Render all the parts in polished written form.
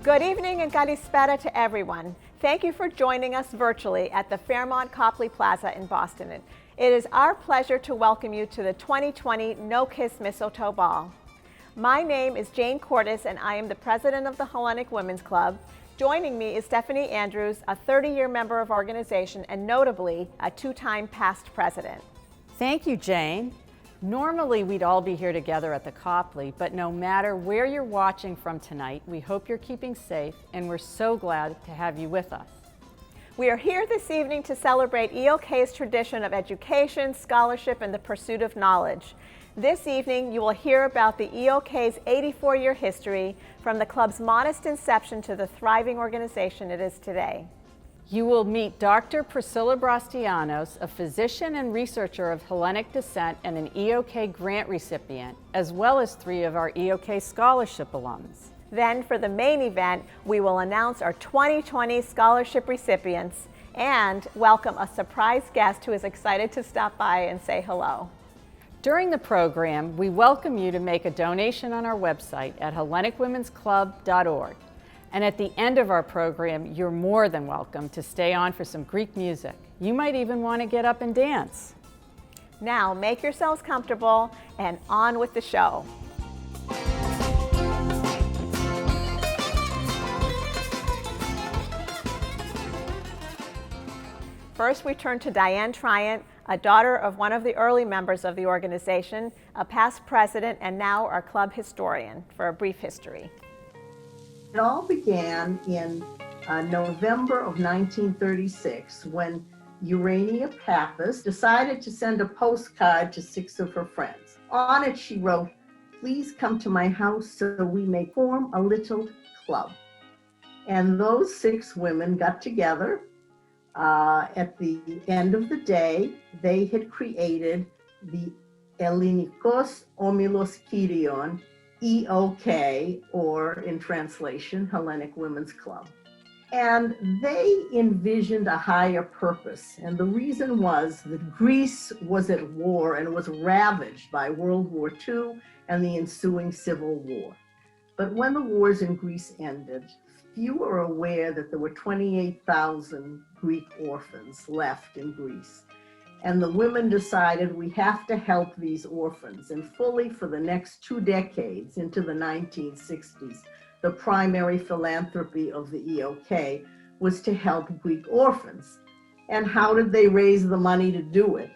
Good evening and kalispera to everyone. Thank you for joining us virtually at the Fairmont Copley Plaza in Boston. It is our pleasure to welcome you to the 2020 No Kiss Mistletoe Ball. My name is Jane Cordes and I am the president of the Hellenic Women's Club. Joining me is Stephanie Andrews, a 30-year member of organization and notably a two-time past president. Thank you, Jane. Normally, we'd all be here together at the Copley, but no matter where you're watching from tonight, we hope you're keeping safe, and we're so glad to have you with us. We are here this evening to celebrate EOK's tradition of education, scholarship, and the pursuit of knowledge. This evening, you will hear about the EOK's 84-year history, from the club's modest inception to the thriving organization it is today. You will meet Dr. Priscilla Brastianos, a physician and researcher of Hellenic descent and an EOK grant recipient, as well as 3 of our EOK scholarship alums. Then, for the main event, we will announce our 2020 scholarship recipients and welcome a surprise guest who is excited to stop by and say hello. During the program, we welcome you to make a donation on our website at HellenicWomen'sClub.org. And at the end of our program, you're more than welcome to stay on for some Greek music. You might even want to get up and dance. Now, make yourselves comfortable and on with the show. First, we turn to Diane Triant, a daughter of one of the early members of the organization, a past president, and now our club historian, for a brief history. It all began in November of 1936 when Urania Pappas decided to send a postcard to 6 of her friends. On it she wrote, "Please come to my house so we may form a little club." And those 6 women got together. At the end of the day, they had created the Hellenic Omylos Kyrion, EOK, or in translation, Hellenic Women's Club. And they envisioned a higher purpose. And the reason was that Greece was at war and was ravaged by World War II and the ensuing civil war. But when the wars in Greece ended, few were aware that there were 28,000 Greek orphans left in Greece. And the women decided we have to help these orphans. And fully for the next 2 decades, into the 1960s, the primary philanthropy of the EOK was to help Greek orphans. And how did they raise the money to do it?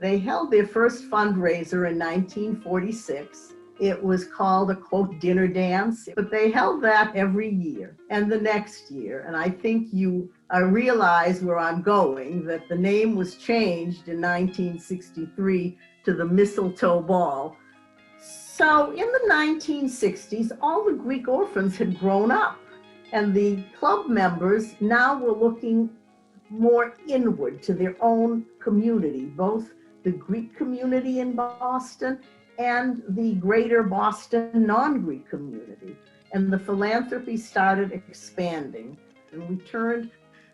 They held their first fundraiser in 1946. It was called a, quote, dinner dance, but they held that every year and the next year. And I think you realize where I'm going, that the name was changed in 1963 to the Mistletoe Ball. So in the 1960s, all the Greek orphans had grown up, and the club members now were looking more inward to their own community, both the Greek community in Boston and the greater Boston non-Greek community. And the philanthropy started expanding, and we turned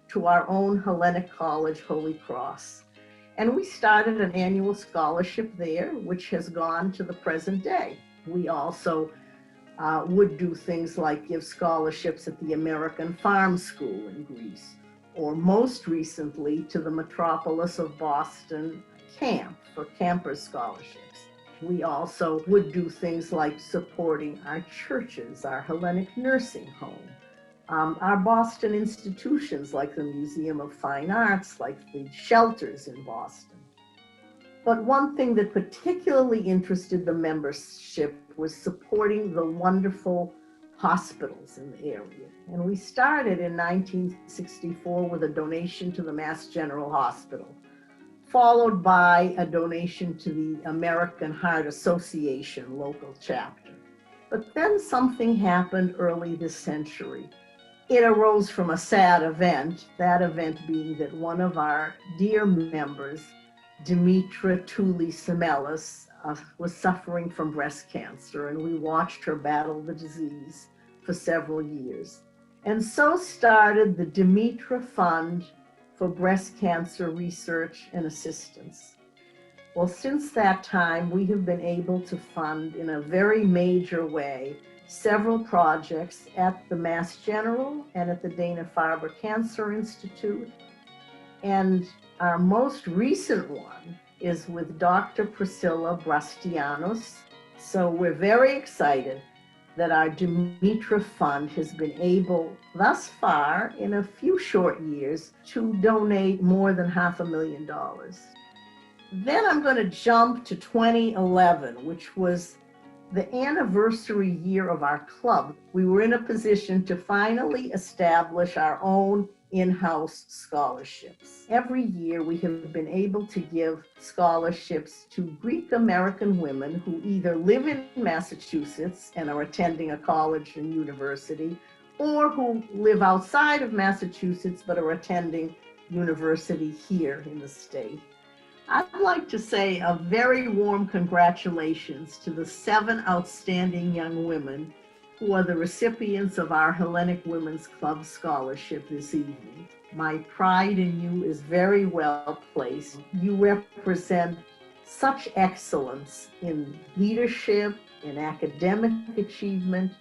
to our own Hellenic College, Holy Cross. And we started an annual scholarship there, which has gone to the present day. We also would do things like give scholarships at the American Farm School in Greece, or most recently to the Metropolis of Boston camp for campers scholarships. We also would do things like supporting our churches, our Hellenic nursing home, our Boston institutions like the Museum of Fine Arts, like the shelters in Boston. But one thing that particularly interested the membership was supporting the wonderful hospitals in the area. And we started in 1964 with a donation to the Mass General Hospital, followed by a donation to the American Heart Association local chapter. But then something happened early this century. It arose from a sad event, that event being that one of our dear members, Dimitra Tuli Semelis, was suffering from breast cancer, and we watched her battle the disease for several years. And so started the Dimitra Fund for Breast Cancer Research and Assistance. Well, since that time, we have been able to fund in a very major way several projects at the Mass General and at the Dana-Farber Cancer Institute. And our most recent one is with Dr. Priscilla Brastianos. So we're very excited that our Dimitra Fund has been able, thus far, in a few short years, to donate more than $500,000. Then I'm going to jump to 2011, which was the anniversary year of our club. We were in a position to finally establish our own in-house scholarships. Every year we have been able to give scholarships to Greek American women who either live in Massachusetts and are attending a college and university, or who live outside of Massachusetts but are attending university here in the state. I'd like to say a very warm congratulations to the 7 outstanding young women who are the recipients of our Hellenic Women's Club Scholarship this evening. My pride in you is very well placed. You represent such excellence in leadership, in academic achievement,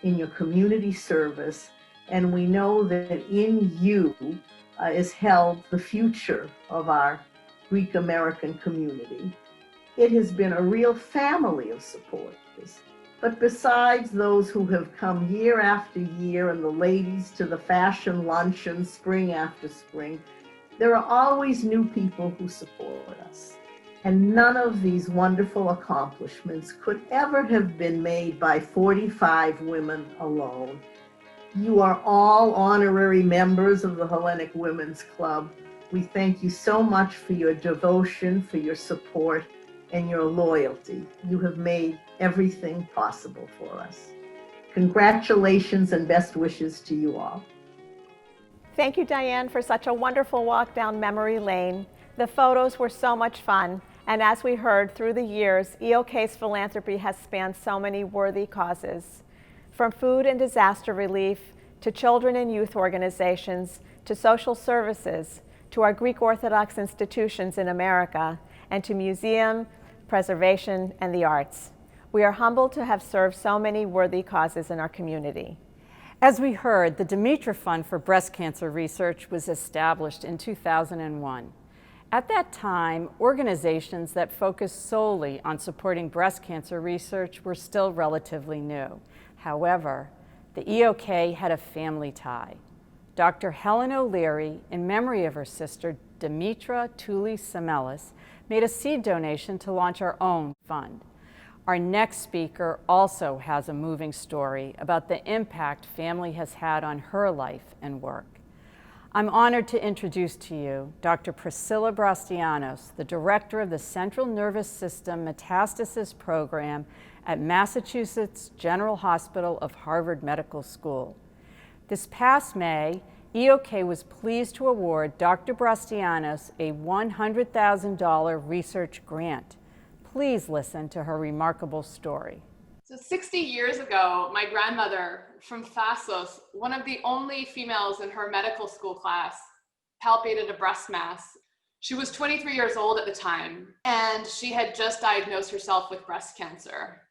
in your community service, and we know that in you is held the future of our Greek American community. It has been a real family of supporters. But besides those who have come year after year, and the ladies to the fashion luncheon spring after spring, there are always new people who support us. And none of these wonderful accomplishments could ever have been made by 45 women alone. You are all honorary members of the Hellenic Women's Club. We thank you so much for your devotion, for your support, and your loyalty. You have made everything possible for us. Congratulations and best wishes to you all. Thank you, Diane, for such a wonderful walk down memory lane. The photos were so much fun, and as we heard, through the years, EOK's philanthropy has spanned so many worthy causes. From food and disaster relief, to children and youth organizations, to social services, to our Greek Orthodox institutions in America, and to museum, preservation, and the arts. We are humbled to have served so many worthy causes in our community. As we heard, the Dimitra Fund for Breast Cancer Research was established in 2001. At that time, organizations that focused solely on supporting breast cancer research were still relatively new. However, the EOK had a family tie. Dr. Helen O'Leary, in memory of her sister Dimitra Tuli Semelis, made a seed donation to launch our own fund. Our next speaker also has a moving story about the impact family has had on her life and work. I'm honored to introduce to you Dr. Priscilla Brastianos, the director of the Central Nervous System Metastasis Program at Massachusetts General Hospital of Harvard Medical School. This past May, EOK was pleased to award Dr. Brastianos a $100,000 research grant. Please listen to her remarkable story. So 60 years ago, my grandmother from Thasos, one of the only females in her medical school class, palpated a breast mass. She was 23 years old at the time, and she had just diagnosed herself with breast cancer.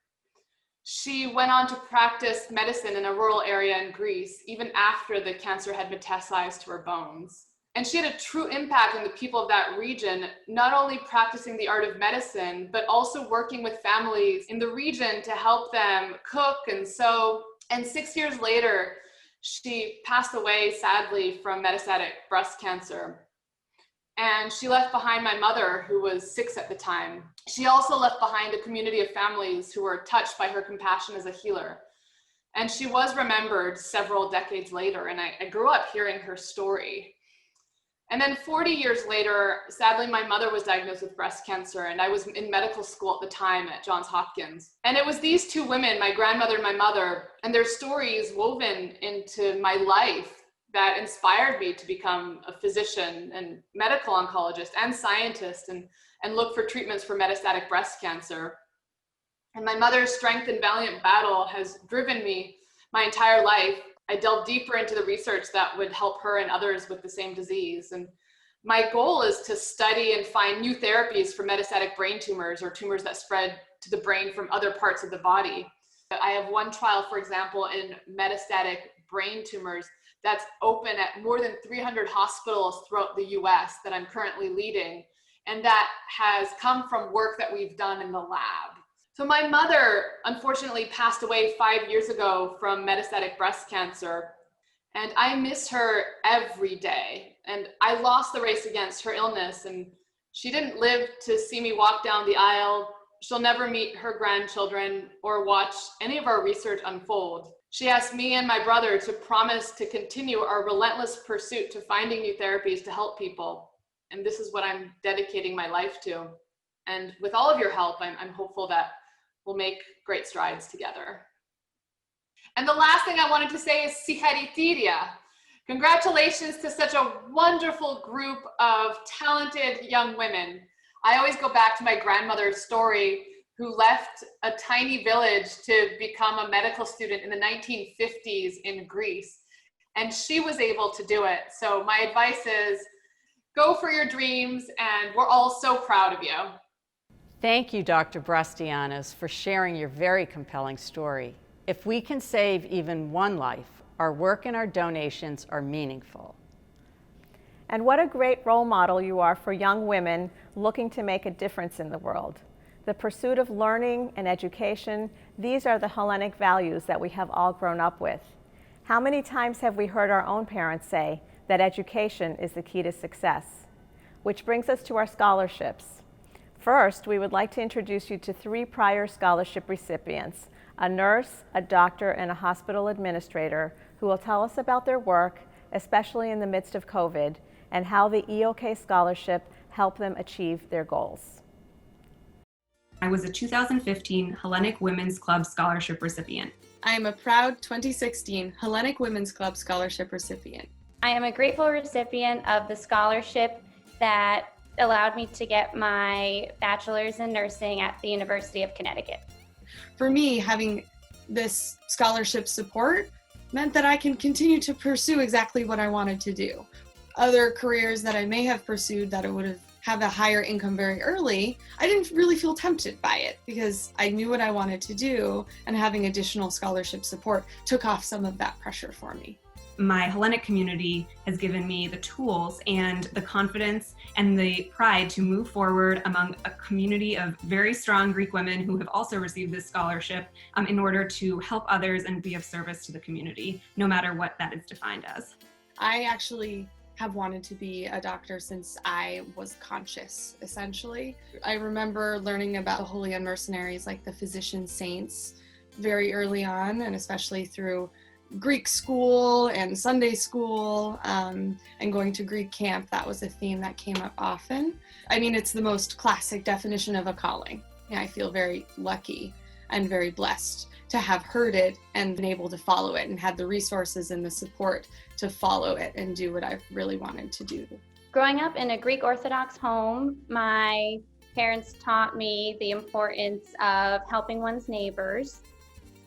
She went on to practice medicine in a rural area in Greece, even after the cancer had metastasized to her bones. And she had a true impact on the people of that region, not only practicing the art of medicine, but also working with families in the region to help them cook and sew. And 6 years later, she passed away, sadly, from metastatic breast cancer. And she left behind my mother, who was 6 at the time. She also left behind a community of families who were touched by her compassion as a healer. And she was remembered several decades later, and I grew up hearing her story. And then 40 years later, sadly, my mother was diagnosed with breast cancer, and I was in medical school at the time at Johns Hopkins. And it was these two women, my grandmother and my mother, and their stories woven into my life that inspired me to become a physician and medical oncologist and scientist and look for treatments for metastatic breast cancer. And my mother's strength and valiant battle has driven me my entire life. I delved deeper into the research that would help her and others with the same disease. And my goal is to study and find new therapies for metastatic brain tumors or tumors that spread to the brain from other parts of the body. I have one trial, for example, in metastatic brain tumors that's open at more than 300 hospitals throughout the US that I'm currently leading. And that has come from work that we've done in the lab. So my mother, unfortunately, passed away 5 years ago from metastatic breast cancer. And I miss her every day. And I lost the race against her illness. And she didn't live to see me walk down the aisle. She'll never meet her grandchildren or watch any of our research unfold. She asked me and my brother to promise to continue our relentless pursuit to finding new therapies to help people. And this is what I'm dedicating my life to. And with all of your help, I'm hopeful that we'll make great strides together. And the last thing I wanted to say is Siharitiria. Congratulations to such a wonderful group of talented young women. I always go back to my grandmother's story, who left a tiny village to become a medical student in the 1950s in Greece. And she was able to do it. So my advice is go for your dreams, and we're all so proud of you. Thank you, Dr. Brastianos, for sharing your very compelling story. If we can save even one life, our work and our donations are meaningful. And what a great role model you are for young women looking to make a difference in the world. The pursuit of learning and education, these are the Hellenic values that we have all grown up with. How many times have we heard our own parents say that education is the key to success? Which brings us to our scholarships. First, we would like to introduce you to 3 prior scholarship recipients, a nurse, a doctor, and a hospital administrator who will tell us about their work, especially in the midst of COVID, and how the EOK scholarship helped them achieve their goals. I was a 2015 Hellenic Women's Club Scholarship recipient. I am a proud 2016 Hellenic Women's Club Scholarship recipient. I am a grateful recipient of the scholarship that allowed me to get my bachelor's in nursing at the University of Connecticut. For me, having this scholarship support meant that I can continue to pursue exactly what I wanted to do. Other careers that I may have pursued that I would have a higher income very early, I didn't really feel tempted by it because I knew what I wanted to do, and having additional scholarship support took off some of that pressure for me. My Hellenic community has given me the tools and the confidence and the pride to move forward among a community of very strong Greek women who have also received this scholarship in order to help others and be of service to the community, no matter what that is defined as. I actually have wanted to be a doctor since I was conscious, essentially. I remember learning about the holy mercenaries like the physician saints very early on, and especially through Greek school and Sunday school and going to Greek camp. That was a theme that came up often. I mean, it's the most classic definition of a calling. And I feel very lucky and very blessed to have heard it and been able to follow it and had the resources and the support to follow it and do what I've really wanted to do. Growing up in a Greek Orthodox home, my parents taught me the importance of helping one's neighbors.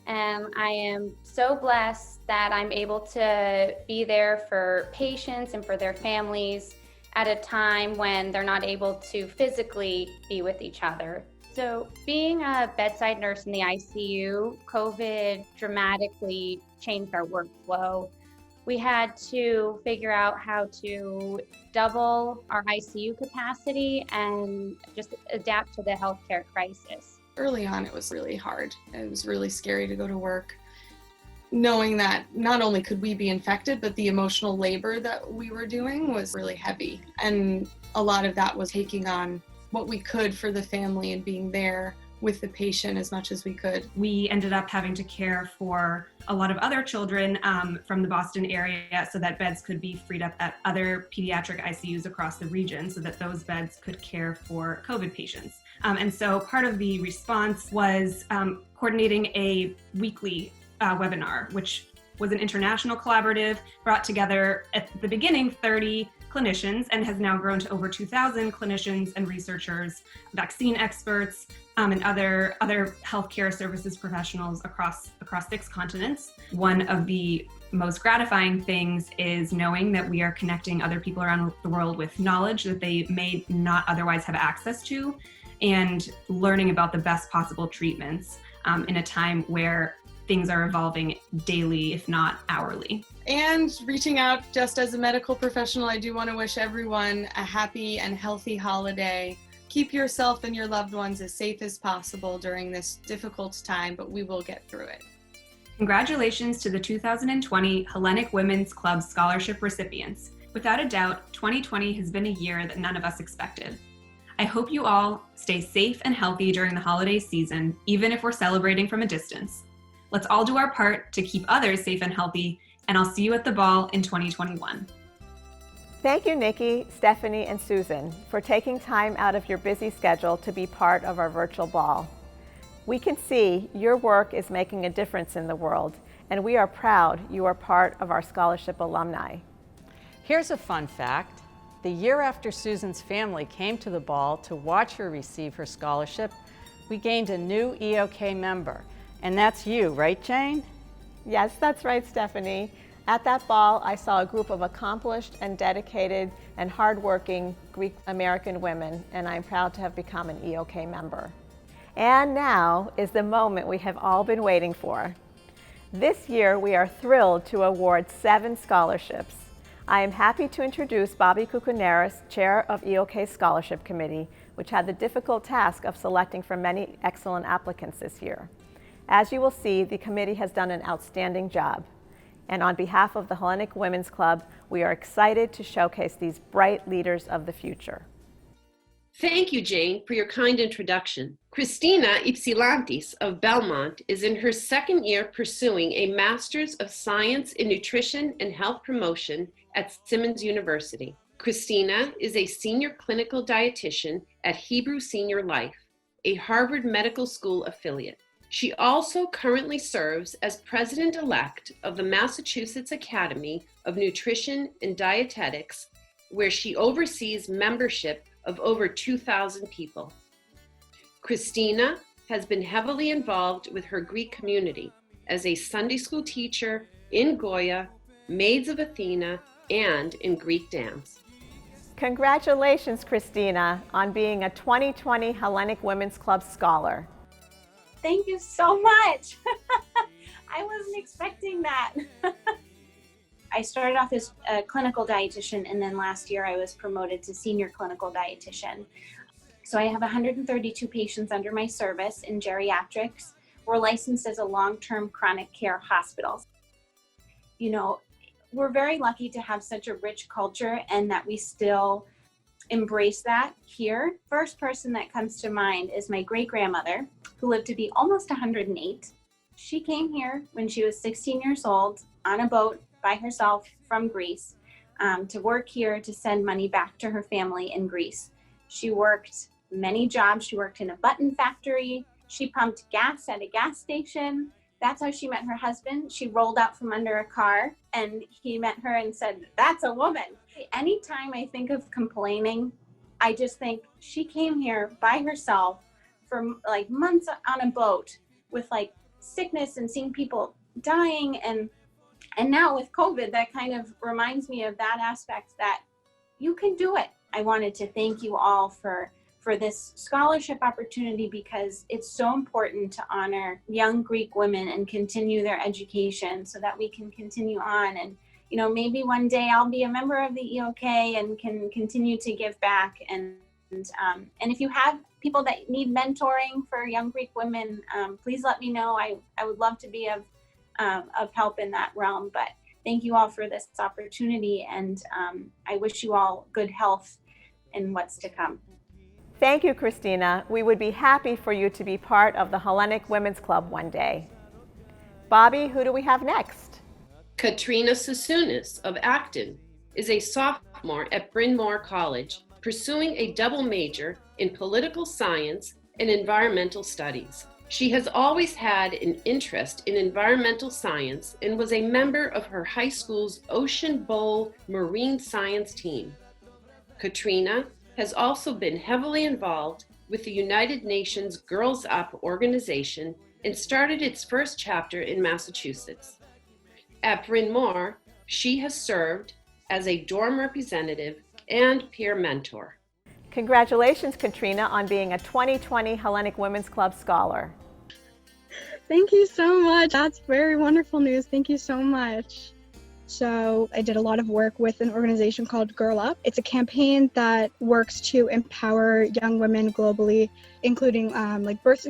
And I am so blessed that I'm able to be there for patients and for their families at a time when they're not able to physically be with each other. So being a bedside nurse in the ICU, COVID dramatically changed our workflow. We had to figure out how to double our ICU capacity and just adapt to the healthcare crisis. Early on, it was really hard. It was really scary to go to work, knowing that not only could we be infected, but the emotional labor that we were doing was really heavy. And a lot of that was taking on what we could for the family and being there with the patient as much as we could. We ended up having to care for a lot of other children from the Boston area so that beds could be freed up at other pediatric ICUs across the region so that those beds could care for COVID patients. And so part of the response was coordinating a weekly webinar, which was an international collaborative, brought together at the beginning 30 clinicians and has now grown to over 2,000 clinicians and researchers, vaccine experts, and other healthcare services professionals across 6 continents. One of the most gratifying things is knowing that we are connecting other people around the world with knowledge that they may not otherwise have access to, and learning about the best possible treatments. in a time where things are evolving daily, if not hourly. And reaching out just as a medical professional, I do want to wish everyone a happy and healthy holiday. Keep yourself and your loved ones as safe as possible during this difficult time, but we will get through it. Congratulations to the 2020 Hellenic Women's Club Scholarship recipients. Without a doubt, 2020 has been a year that none of us expected. I hope you all stay safe and healthy during the holiday season, even if we're celebrating from a distance. Let's all do our part to keep others safe and healthy, and I'll see you at the ball in 2021. Thank you, Nikki, Stephanie, and Susan, for taking time out of your busy schedule to be part of our virtual ball. We can see your work is making a difference in the world, and we are proud you are part of our scholarship alumni. Here's a fun fact. The year after Susan's family came to the ball to watch her receive her scholarship, we gained a new EOK member. And that's you, right, Jane? Yes, that's right, Stephanie. At that ball, I saw a group of accomplished and dedicated and hardworking Greek American women, and I'm proud to have become an EOK member. And now is the moment we have all been waiting for. This year, we are thrilled to award 7 scholarships. I am happy to introduce Bobby Kukunaris, Chair of EOK Scholarship Committee, which had the difficult task of selecting from many excellent applicants this year. As you will see, the committee has done an outstanding job. And on behalf of the Hellenic Women's Club, we are excited to showcase these bright leaders of the future. Thank you, Jane, for your kind introduction. Christina Ypsilantis of Belmont is in her second year pursuing a Master's of Science in Nutrition and Health Promotion at Simmons University. Christina is a senior clinical dietitian at Hebrew Senior Life, a Harvard Medical School affiliate. She also currently serves as president-elect of the Massachusetts Academy of Nutrition and Dietetics, where she oversees membership of over 2,000 people. Christina has been heavily involved with her Greek community as a Sunday school teacher in Goya, Maids of Athena, and in Greek dance. Congratulations, Christina, on being a 2020 Hellenic Women's Club Scholar. Thank you so much. I wasn't expecting that. I started off as a clinical dietitian, and then last year I was promoted to senior clinical dietitian. So I have 132 patients under my service in geriatrics. We're licensed as a long-term chronic care hospital. You know, we're very lucky to have such a rich culture and that we still embrace that here. First person that comes to mind is my great-grandmother, who lived to be almost 108. She came here when she was 16 years old on a boat by herself from Greece to work here to send money back to her family in Greece. She worked many jobs. She worked in a button factory. She pumped gas at a gas station. That's how she met her husband. She rolled out from under a car and he met her and said, "That's a woman." Anytime I think of complaining, I just think she came here by herself for like months on a boat with like sickness and seeing people dying. And now with COVID, that kind of reminds me of that aspect that you can do it. I wanted to thank you all for this scholarship opportunity because it's so important to honor young Greek women and continue their education so that we can continue on. And, you know, maybe one day I'll be a member of the EOK and can continue to give back. And if you have people that need mentoring for young Greek women, please let me know. I would love to be of help in that realm. But thank you all for this opportunity, and I wish you all good health in what's to come. Thank you, Christina. We would be happy for you to be part of the Hellenic Women's Club one day. Bobby, who do we have next? Katrina Susunis of Acton is a sophomore at Bryn Mawr College, pursuing a double major in political science and environmental studies. She has always had an interest in environmental science and was a member of her high school's Ocean Bowl marine science team. Katrina has also been heavily involved with the United Nations Girls Up organization and started its first chapter in Massachusetts. At Bryn Mawr, she has served as a dorm representative and peer mentor. Congratulations, Katrina, on being a 2020 Hellenic Women's Club Scholar. Thank you so much. That's very wonderful news. Thank you so much. So I did a lot of work with an organization called Girl Up. It's a campaign that works to empower young women globally, including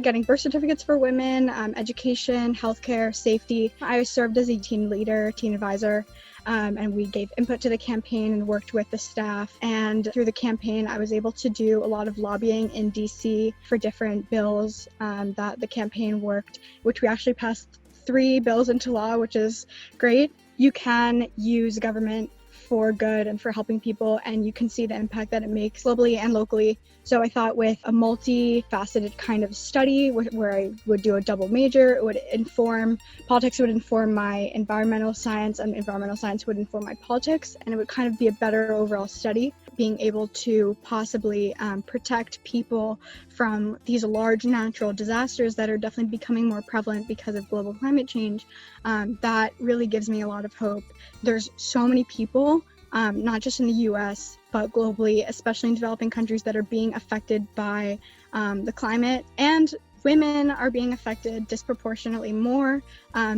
getting birth certificates for women, education, healthcare, safety. I served as a teen leader, teen advisor, and we gave input to the campaign and worked with the staff. And through the campaign, I was able to do a lot of lobbying in DC for different bills that the campaign worked, which we actually passed 3 bills into law, which is great. You can use government for good and for helping people, and you can see the impact that it makes globally and locally. So I thought with a multifaceted kind of study where I would do a double major, it would inform, politics would inform my environmental science, and environmental science would inform my politics, and it would kind of be a better overall study, being able to possibly protect people from these large natural disasters that are definitely becoming more prevalent because of global climate change. That really gives me a lot of hope. There's so many people, not just in the US, but globally, especially in developing countries, that are being affected by the climate, and women are being affected disproportionately more.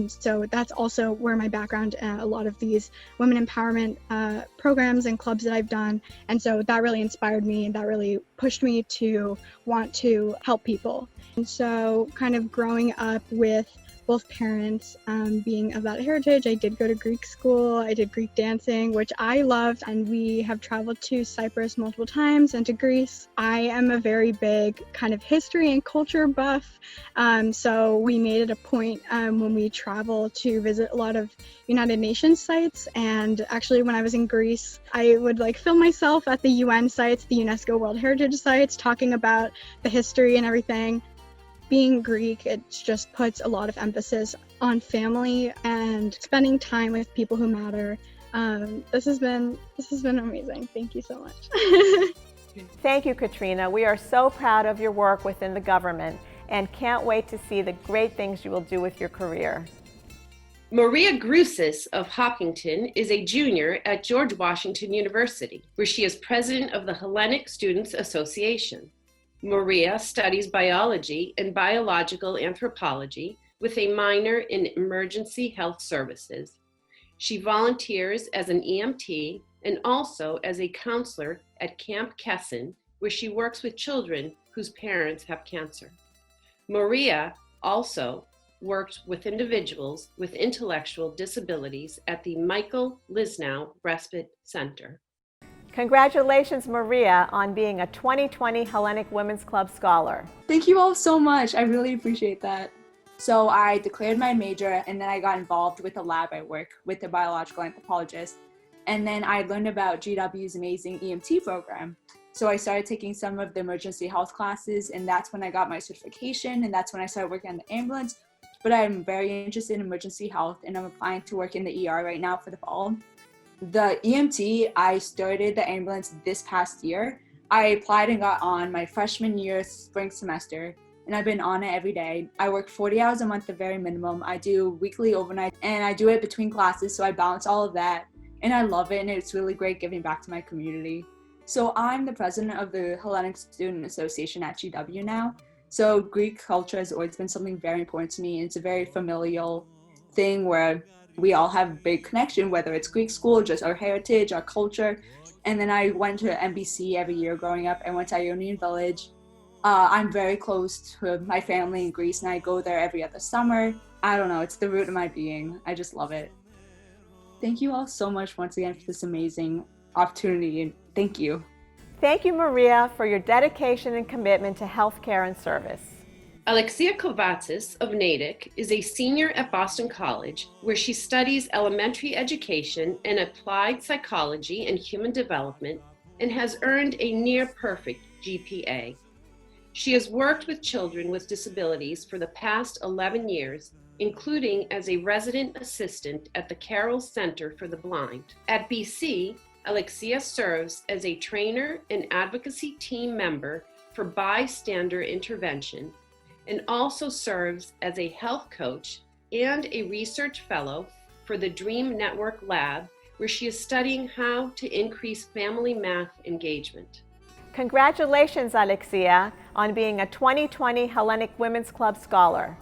So that's also where my background, a lot of these women empowerment programs and clubs that I've done. And so that really inspired me, and that really pushed me to want to help people. And so kind of growing up with both parents being of that heritage, I did go to Greek school, I did Greek dancing, which I loved, and we have traveled to Cyprus multiple times and to Greece. I am a very big kind of history and culture buff, so we made it a point when we travel to visit a lot of United Nations sites. And actually when I was in Greece, I would film myself at the UN sites, the UNESCO World Heritage sites, talking about the history and everything. Being Greek, it just puts a lot of emphasis on family and spending time with people who matter. This has been amazing. Thank you so much. Thank you, Katrina. We are so proud of your work within the government and can't wait to see the great things you will do with your career. Maria Grusis of Hopkinton is a junior at George Washington University, where she is president of the Hellenic Students Association. Maria studies biology and biological anthropology with a minor in emergency health services. She volunteers as an EMT and also as a counselor at Camp Kessin, where she works with children whose parents have cancer. Maria also worked with individuals with intellectual disabilities at the Michael Lisnow Respite Center. Congratulations, Maria, on being a 2020 Hellenic Women's Club Scholar. Thank you all so much. I really appreciate that. So I declared my major, and then I got involved with the lab I work with, the biological anthropologist. And then I learned about GW's amazing EMT program. So I started taking some of the emergency health classes, and that's when I got my certification, and that's when I started working on the ambulance. But I'm very interested in emergency health, and I'm applying to work in the ER right now for the fall. The EMT, I started the ambulance this past year. I applied and got on my freshman year spring semester, and I've been on it every day. I work 40 hours a month, the very minimum. I do weekly overnight, and I do it between classes, so I balance all of that. And I love it, and it's really great giving back to my community. So I'm the president of the Hellenic Student Association at GW now. So Greek culture has always been something very important to me. It's a very familial thing where we all have a big connection, whether it's Greek school, just our heritage, our culture. And then I went to MBC every year growing up. I went to Ionian Village. I'm very close to my family in Greece, and I go there every other summer. I don't know, it's the root of my being. I just love it. Thank you all so much once again for this amazing opportunity, and thank you. Thank you, Maria, for your dedication and commitment to healthcare and service. Alexia Kovatsis of Natick is a senior at Boston College, where she studies elementary education and applied psychology and human development, and has earned a near-perfect GPA. She has worked with children with disabilities for the past 11 years, including as a resident assistant at the Carroll Center for the Blind. At BC, Alexia serves as a trainer and advocacy team member for bystander intervention, and also serves as a health coach and a research fellow for the Dream Network Lab, where she is studying how to increase family math engagement. Congratulations, Alexia, on being a 2020 Hellenic Women's Club Scholar.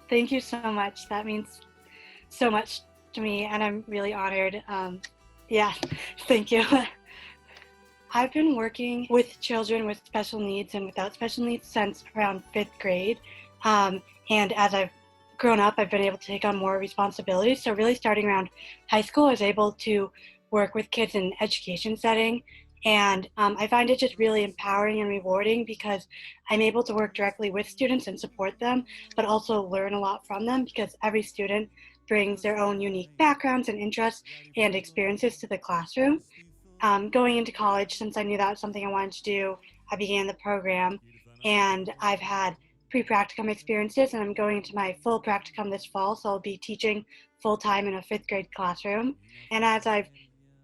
Thank you so much. That means so much to me, and I'm really honored. Thank you. I've been working with children with special needs and without special needs since around 5th grade. And as I've grown up, I've been able to take on more responsibilities. So really starting around high school, I was able to work with kids in an education setting. And I find it just really empowering and rewarding because I'm able to work directly with students and support them, but also learn a lot from them because every student brings their own unique backgrounds and interests and experiences to the classroom. Going into college, since I knew that was something I wanted to do, I began the program, and I've had pre-practicum experiences, and I'm going into my full practicum this fall, so I'll be teaching full-time in a 5th grade classroom. And as I've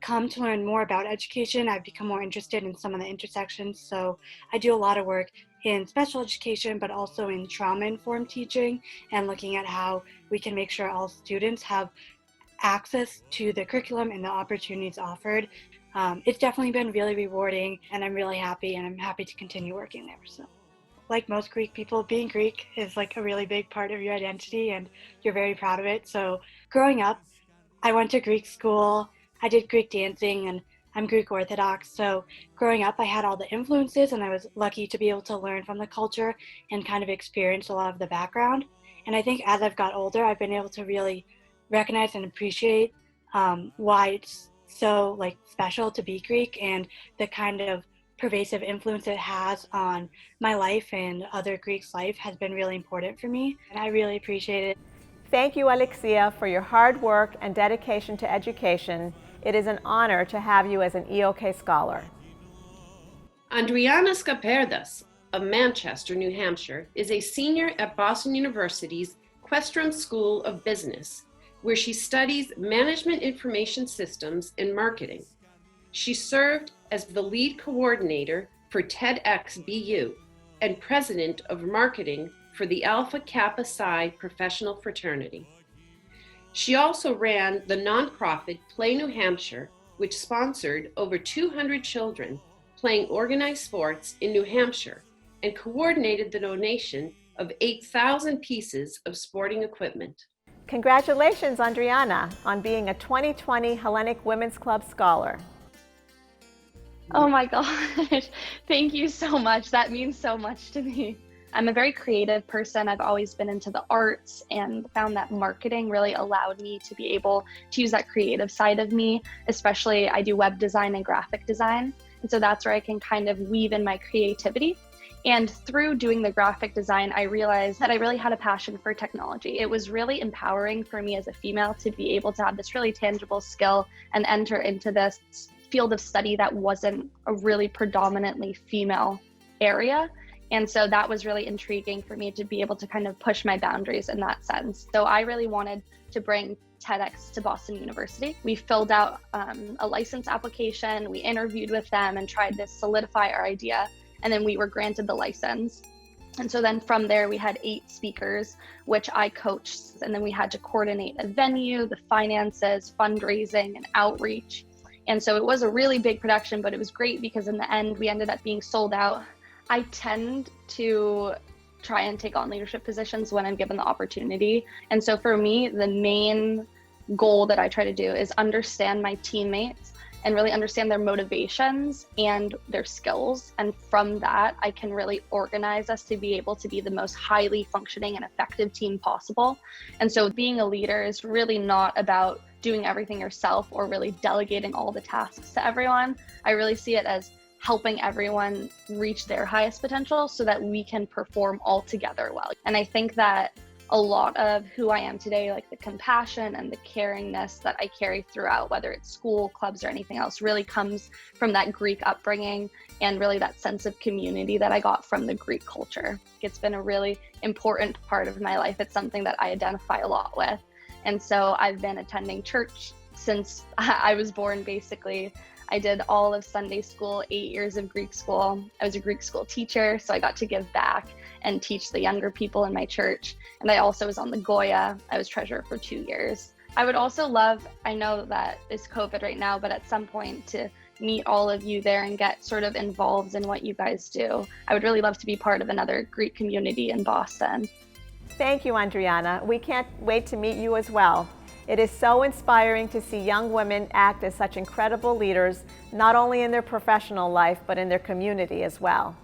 come to learn more about education, I've become more interested in some of the intersections. So I do a lot of work in special education, but also in trauma-informed teaching and looking at how we can make sure all students have access to the curriculum and the opportunities offered. It's definitely been really rewarding, and I'm really happy, and I'm happy to continue working there. So, like most Greek people, being Greek is like a really big part of your identity, and you're very proud of it. So growing up, I went to Greek school, I did Greek dancing, and I'm Greek Orthodox. So growing up, I had all the influences, and I was lucky to be able to learn from the culture and kind of experience a lot of the background. And I think as I've got older, I've been able to really recognize and appreciate why it's so special to be Greek and the kind of pervasive influence it has on my life and other Greeks' life has been really important for me, and I really appreciate it. Thank you, Alexia, for your hard work and dedication to education. It is an honor to have you as an EOK scholar. Andriana Skaperdas of Manchester, New Hampshire, is a senior at Boston University's Questrom School of Business, where she studies management information systems and marketing. She served as the lead coordinator for TEDx BU and president of marketing for the Alpha Kappa Psi professional fraternity. She also ran the nonprofit Play New Hampshire, which sponsored over 200 children playing organized sports in New Hampshire and coordinated the donation of 8,000 pieces of sporting equipment. Congratulations, Andriana, on being a 2020 Hellenic Women's Club Scholar. Oh my gosh, thank you so much. That means so much to me. I'm a very creative person. I've always been into the arts and found that marketing really allowed me to be able to use that creative side of me, especially I do web design and graphic design. And so that's where I can kind of weave in my creativity. And through doing the graphic design, I realized that I really had a passion for technology. It was really empowering for me as a female to be able to have this really tangible skill and enter into this field of study that wasn't a really predominantly female area. And so that was really intriguing for me to be able to kind of push my boundaries in that sense. So I really wanted to bring TEDx to Boston University. We filled out a license application, we interviewed with them and tried to solidify our idea. And then we were granted the license. And so then from there, we had 8 speakers, which I coached. And then we had to coordinate a venue, the finances, fundraising, and outreach. And so it was a really big production, but it was great because in the end, we ended up being sold out. I tend to try and take on leadership positions when I'm given the opportunity. And so for me, the main goal that I try to do is understand my teammates and really understand their motivations and their skills. And from that, I can really organize us to be able to be the most highly functioning and effective team possible. And so being a leader is really not about doing everything yourself or really delegating all the tasks to everyone. I really see it as helping everyone reach their highest potential so that we can perform all together well. And I think that a lot of who I am today, like the compassion and the caringness that I carry throughout, whether it's school, clubs, or anything else, really comes from that Greek upbringing and really that sense of community that I got from the Greek culture. It's been a really important part of my life. It's something that I identify a lot with. And so I've been attending church since I was born, basically. I did all of Sunday school, 8 years of Greek school. I was a Greek school teacher, so I got to give back and teach the younger people in my church. And I also was on the Goya. I was treasurer for 2 years. I would also love, I know that it's COVID right now, but at some point to meet all of you there and get sort of involved in what you guys do. I would really love to be part of another Greek community in Boston. Thank you, Andriana. We can't wait to meet you as well. It is so inspiring to see young women act as such incredible leaders, not only in their professional life, but in their community as well.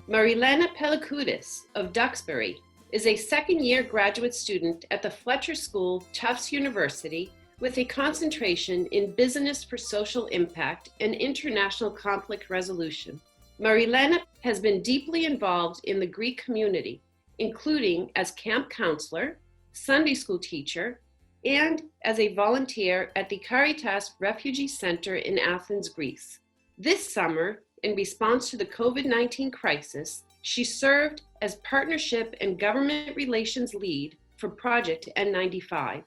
Marilena Pelikoudis of Duxbury is a second-year graduate student at the Fletcher School, Tufts University, with a concentration in Business for Social Impact and International Conflict Resolution. Marilena has been deeply involved in the Greek community, including as camp counselor, Sunday school teacher, and as a volunteer at the Caritas Refugee Center in Athens, Greece. This summer, in response to the COVID-19 crisis, she served as Partnership and Government Relations Lead for Project N95,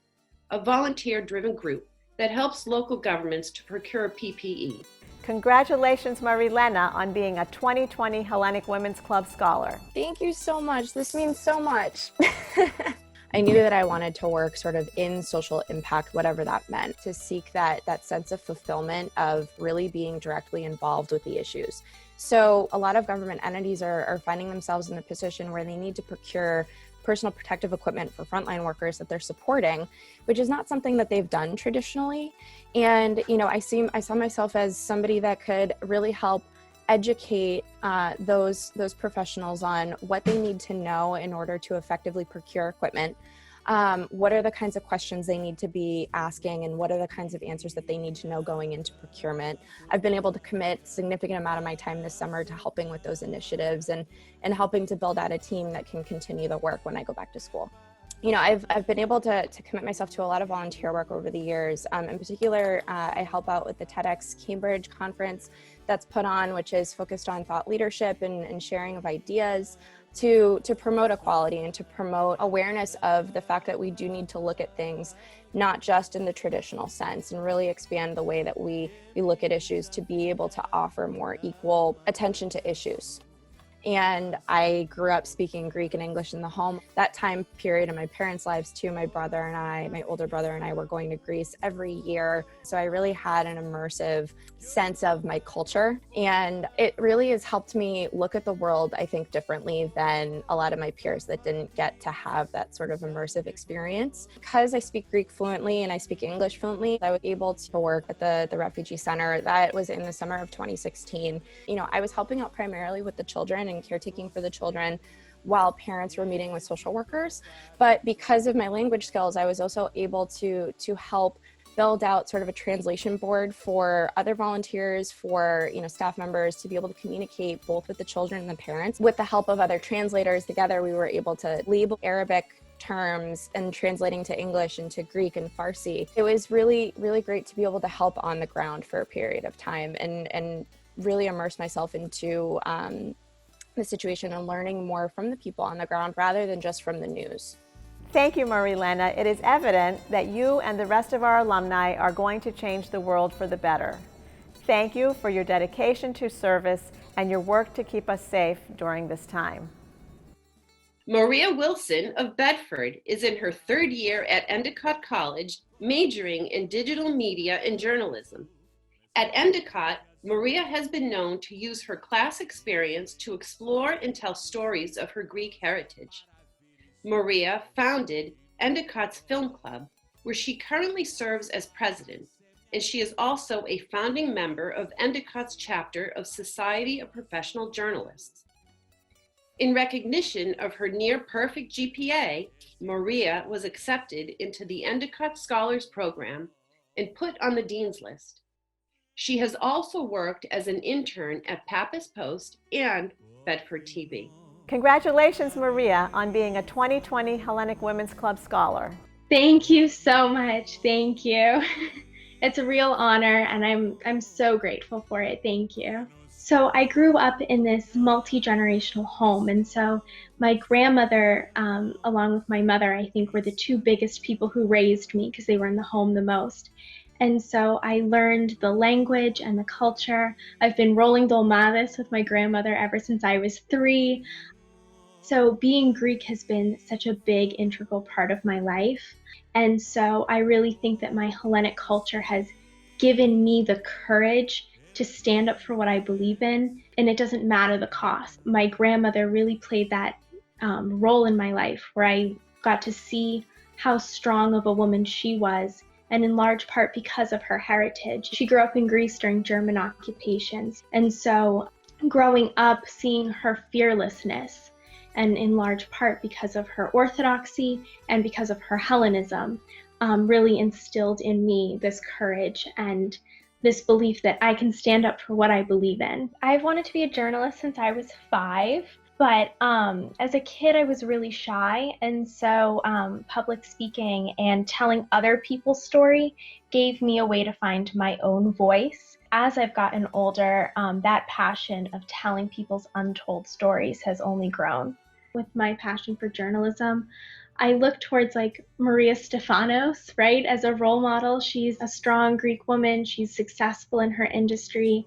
a volunteer-driven group that helps local governments to procure PPE. Congratulations, Marilena, on being a 2020 Hellenic Women's Club Scholar. Thank you so much. This means so much. I knew that I wanted to work sort of in social impact, whatever that meant, to seek that sense of fulfillment of really being directly involved with the issues. So a lot of government entities are finding themselves in the position where they need to procure personal protective equipment for frontline workers that they're supporting, which is not something that they've done traditionally. And, you know, I saw myself as somebody that could really help educate those professionals on what they need to know in order to effectively procure equipment. What are the kinds of questions they need to be asking, and what are the kinds of answers that they need to know going into procurement? I've been able to commit a significant amount of my time this summer to helping with those initiatives and helping to build out a team that can continue the work when I go back to school. You know, I've been able to commit myself to a lot of volunteer work over the years. In particular, I help out with the TEDx Cambridge conference that's put on, which is focused on thought leadership and sharing of ideas to promote equality and to promote awareness of the fact that we do need to look at things not just in the traditional sense, and really expand the way that we look at issues to be able to offer more equal attention to issues. And I grew up speaking Greek and English in the home. That time period in my parents' lives too, my older brother and I were going to Greece every year. So I really had an immersive sense of my culture. And it really has helped me look at the world, I think, differently than a lot of my peers that didn't get to have that sort of immersive experience. Because I speak Greek fluently and I speak English fluently, I was able to work at the refugee center. That was in the summer of 2016. You know, I was helping out primarily with the children and caretaking for the children while parents were meeting with social workers. But because of my language skills, I was also able to help build out sort of a translation board for other volunteers, for staff members, to be able to communicate both with the children and the parents. With the help of other translators, together we were able to label Arabic terms and translating to English and to Greek and Farsi. It was really, really great to be able to help on the ground for a period of time and really immerse myself into the situation and learning more from the people on the ground rather than just from the news. Thank you, Marilena. It is evident that you and the rest of our alumni are going to change the world for the better. Thank you for your dedication to service and your work to keep us safe during this time. Maria Wilson of Bedford is in her third year at Endicott College, majoring in digital media and journalism. At Endicott, Maria has been known to use her class experience to explore and tell stories of her Greek heritage. Maria founded Endicott's Film Club, where she currently serves as president, and she is also a founding member of Endicott's chapter of Society of Professional Journalists. In recognition of her near-perfect GPA, Maria was accepted into the Endicott Scholars Program and put on the Dean's List. She has also worked as an intern at Pappas Post and Bedford TV. Congratulations, Maria, on being a 2020 Hellenic Women's Club Scholar. Thank you so much. Thank you. It's a real honor, and I'm so grateful for it. Thank you. So I grew up in this multi-generational home, and so my grandmother, along with my mother, I think were the two biggest people who raised me because they were in the home the most. And so I learned the language and the culture. I've been rolling dolmades with my grandmother ever since I was 3. So being Greek has been such a big integral part of my life. And so I really think that my Hellenic culture has given me the courage to stand up for what I believe in, and it doesn't matter the cost. My grandmother really played that role in my life where I got to see how strong of a woman she was, and in large part because of her heritage. She grew up in Greece during German occupations, and so growing up seeing her fearlessness, and in large part because of her orthodoxy and because of her Hellenism, really instilled in me this courage and this belief that I can stand up for what I believe in. I've wanted to be a journalist since I was 5, but as a kid I was really shy, and so public speaking and telling other people's story gave me a way to find my own voice. As I've gotten older, that passion of telling people's untold stories has only grown. With my passion for journalism, I look towards like Maria Stefanos, right, as a role model. She's a strong Greek woman. She's successful in her industry.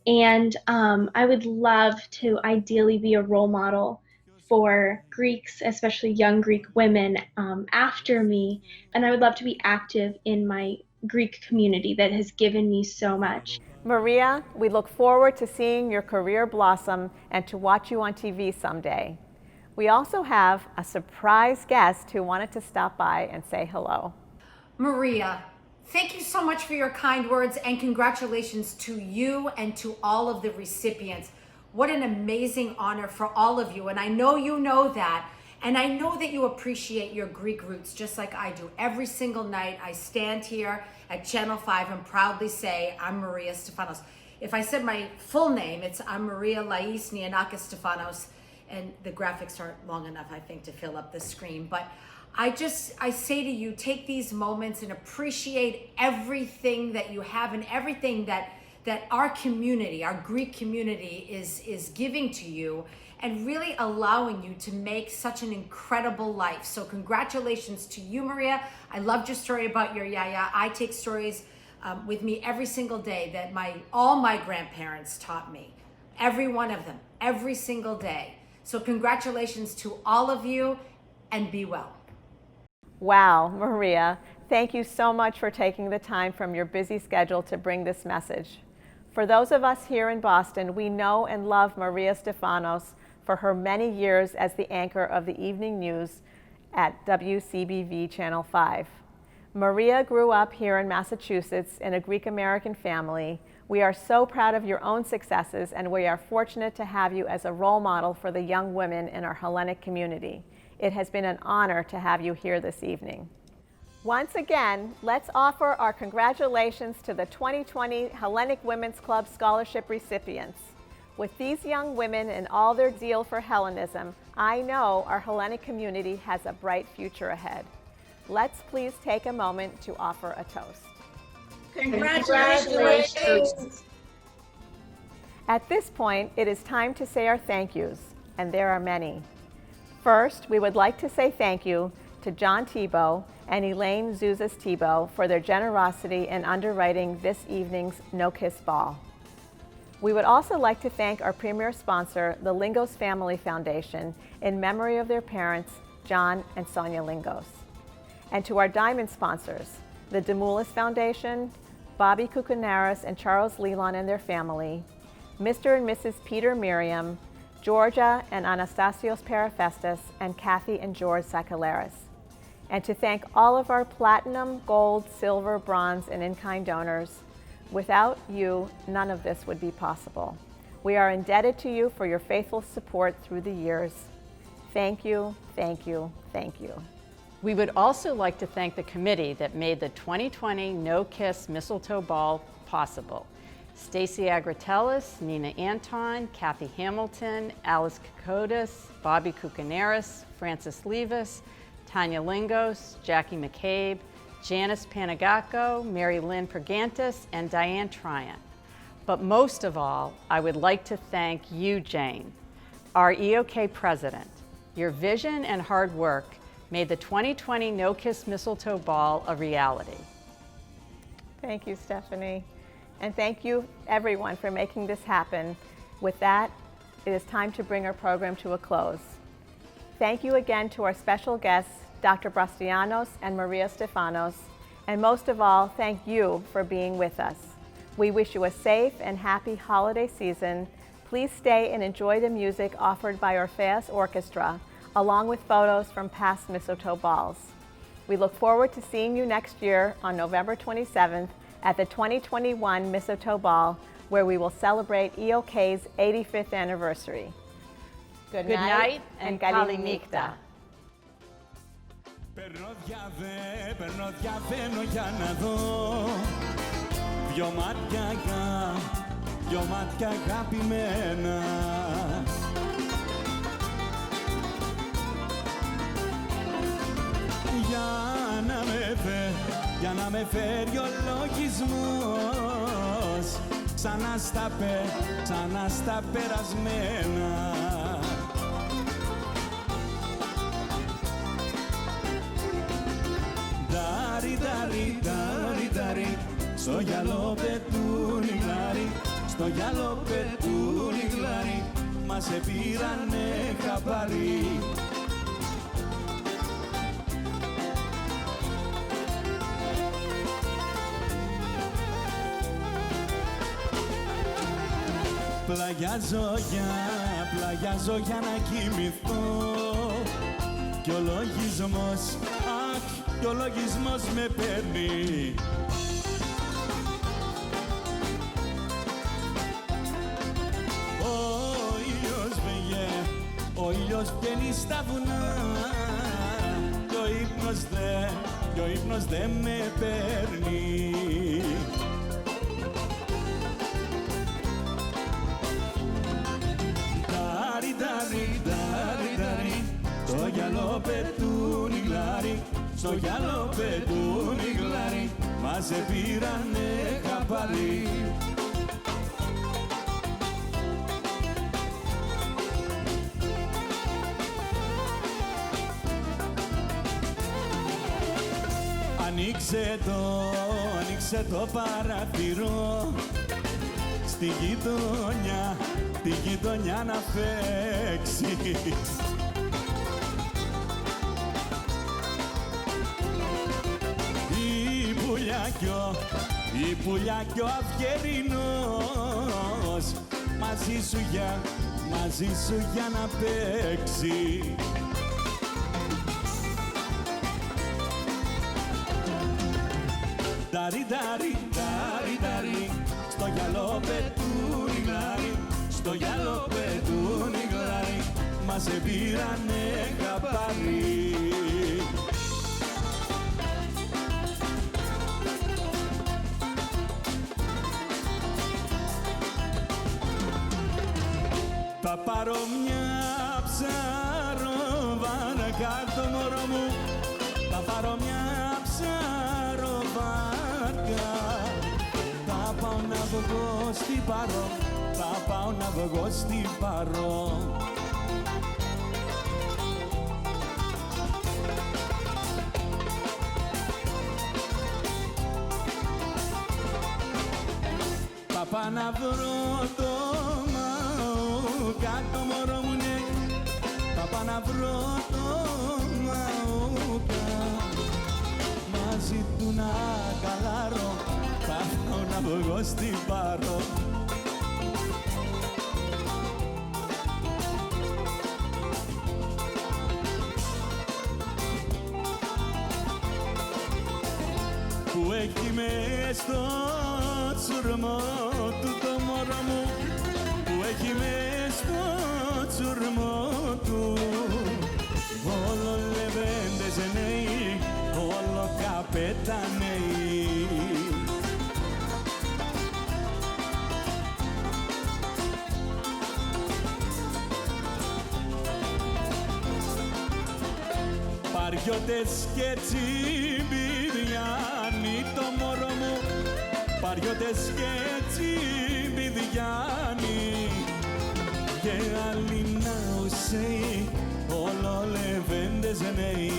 And I would love to ideally be a role model for Greeks, especially young Greek women after me. And I would love to be active in my Greek community that has given me so much. Maria, we look forward to seeing your career blossom and to watch you on TV someday. We also have a surprise guest who wanted to stop by and say hello. Maria, thank you so much for your kind words, and congratulations to you and to all of the recipients. What an amazing honor for all of you, and I know you know that, and I know that you appreciate your Greek roots just like I do. Every single night I stand here at Channel 5 and proudly say, I'm Maria Stefanos. If I said my full name, I'm Maria Lais Nianakis Stefanos, and the graphics aren't long enough, I think, to fill up the screen. But I say to you, take these moments and appreciate everything that you have and everything that our community, our Greek community is giving to you, and really allowing you to make such an incredible life. So congratulations to you, Maria. I loved your story about your yaya. I take stories with me every single day that all my grandparents taught me. Every one of them, every single day. So congratulations to all of you, and be well. Wow, Maria, thank you so much for taking the time from your busy schedule to bring this message. For those of us here in Boston, we know and love Maria Stefanos for her many years as the anchor of the evening news at WCBV Channel 5. Maria grew up here in Massachusetts in a Greek American family. We are so proud of your own successes, and we are fortunate to have you as a role model for the young women in our Hellenic community. It has been an honor to have you here this evening. Once again, let's offer our congratulations to the 2020 Hellenic Women's Club Scholarship recipients. With these young women and all their zeal for Hellenism, I know our Hellenic community has a bright future ahead. Let's please take a moment to offer a toast. Congratulations. At this point, it is time to say our thank yous, and there are many. First, we would like to say thank you to John Tebow and Elaine Zuzas Tebow for their generosity in underwriting this evening's No Kiss Ball. We would also like to thank our premier sponsor, the Lingos Family Foundation, in memory of their parents, John and Sonia Lingos. And to our diamond sponsors, the Demoulas Foundation, Bobby Kukunaris and Charles Leland and their family, Mr. and Mrs. Peter Miriam, Georgia and Anastasios Perifestis, and Kathy and George Sakalaris. And to thank all of our platinum, gold, silver, bronze, and in-kind donors. Without you, none of this would be possible. We are indebted to you for your faithful support through the years. Thank you, thank you, thank you. We would also like to thank the committee that made the 2020 No Kiss Mistletoe Ball possible. Stacy Agratellis, Nina Anton, Kathy Hamilton, Alice Kokotis, Bobby Kukunaris, Francis Levis, Tanya Lingos, Jackie McCabe, Janice Panagacco, Mary Lynn Pergantis, and Diane Tryon. But most of all, I would like to thank you, Jane, our EOK president. Your vision and hard work made the 2020 No Kiss Mistletoe Ball a reality. Thank you, Stephanie. And thank you, everyone, for making this happen. With that, it is time to bring our program to a close. Thank you again to our special guests, Dr. Brastianos and Maria Stefanos, and most of all, thank you for being with us. We wish you a safe and happy holiday season. Please stay and enjoy the music offered by Orpheus Orchestra. along with photos from past Mistletoe balls. We look forward to seeing you next year on November 27th at the 2021 Mistletoe Ball, where we will celebrate EOK's 85th anniversary. Good night and Kali Nikta. Περνώ διαβαίνω για να δω δυο μάτια αγαπημένα. Για να με φέρει ο λογισμός ξανά στα περασμένα. Ντάρι, στο γυαλό πετούν οι γλάρι, στο γυαλό πετούν οι γλάρι, μας επήρανε χαμπάρι. Πλαγιάζω για να κοιμηθώ κι ο λογισμός, κι ο λογισμός με παίρνει. Ο ήλιος βγαίνει στα βουνά κι ο ύπνος δε με παίρνει. Ντάρι, στο γυαλό πετούν οι γλάρι, στο γυαλό πετούν οι γλάρι, μας επήρανε χαμπάρι. Ανοίξε το παραθυρό στη γειτονιά να φέξει. Η πουλιά κι ο αυγερινός μαζί σου για να παίξει. Ντάρι, στο γυαλό πετούν οι γλάρι, στο γυαλό πετούν οι γλάρι, μας επήρανε χαμπάρι. Θα πάρω μια ψαροβάνα κάτω μωρό μου, θα πάρω μια ψαροβάνα. Θα πάω να βγω στην Παρό, θα πάω να βγω στην Παρό. Θα πάω να βρω το κάτω μωρό μου ναι, θα πάω να βρω το μαούκα, μαζί του να καλάρω, θα πάω να βγω στην Παρό. Που έχει μες στο τσουρμό του το μωρό μου, που έχει μες στο τσουρμό του, όλο λεβέντες νέοι, όλο καπετανέοι. Παριώτες και τσιμπιδιάνοι το μωρό μου, παριώτες και τσιμπιδιάνοι, και άλλοι ναουσέοι, όλο λεβέντες νέοι.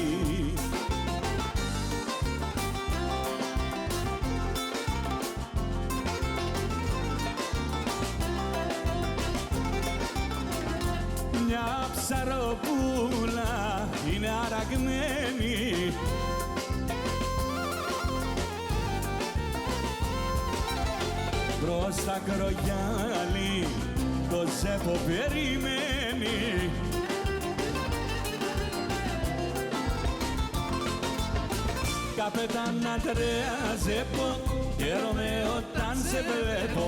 Μια ψαροπούλα είναι αραγμένη, προς τα κρογιάλι το ζέπο περιμένει. Καπετάν Αντρέα Ζέπο, χαίρομαι όταν σε βλέπω,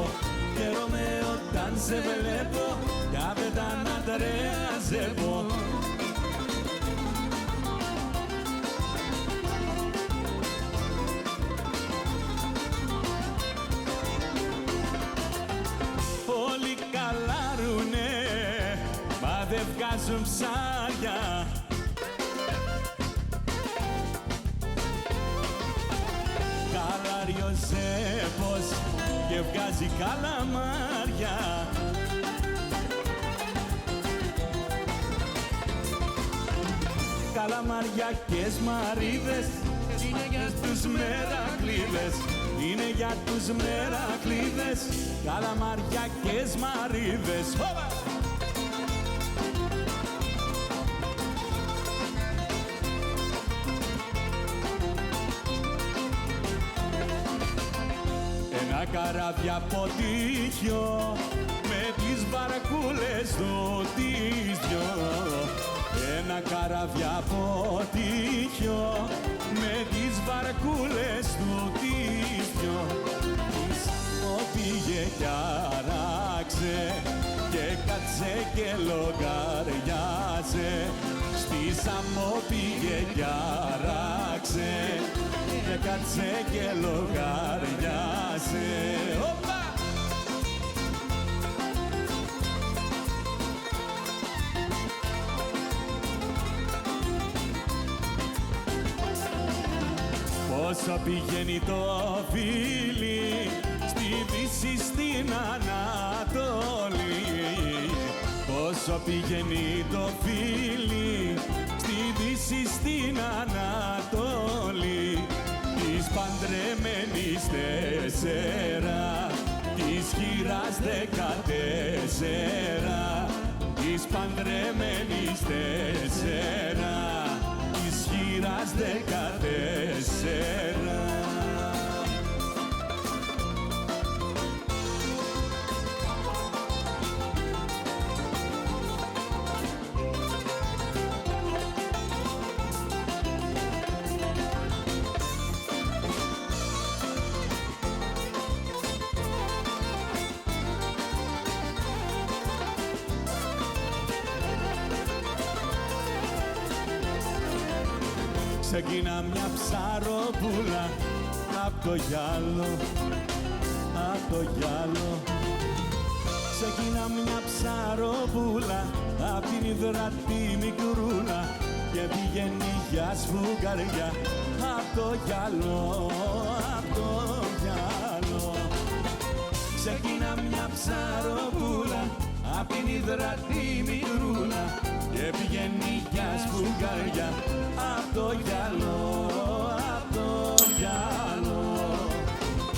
χαίρομαι όταν σε βλέπω, Καπετάν Αντρέα Ζέπο. Όλοι καλάρουνε, μα δεν βγάζουν ψάρια. Καλάρει ο Ζέπος και βγάζει καλαμάρια. Καλαμάρια και σμαρίδες είναι για τους μερακλείδες, είναι για τους μερακλείδες, καλαμάρια και σμαρίδες. Ένα καράβι από τύχιο με τις βαρκούλες του τις δυο. Ένα καράβι από τύχιο με τις βαρκούλες του τις δυο. Ίσο πήγε κι άραξε και κάτσε και λογαριάζε. Στη Σαμό πήγε κι άραξε και κάτσε και λογαριάζε. Οπα! Πόσο πηγαίνει το φίλι στη Δύση, στην Ανατολή. Πόσο πηγαίνει το φίλι στη Δύση, στην Ανατολή. Της παντρεμένης 4, της χείρας 14. Της παντρεμένης 4, της χείρας 14. Ξεκινά μια ψαροπούλα απ' το γυάλο, απ' το γυάλο. Ξεκινά μια ψαροπούλα απ' την υδρατή μικρούλα και πηγαίνει για σφουγγαριά απ' το γυάλο, απ' το γυάλο. Ξεκινά μια ψαροπούλα απ' την υδρατή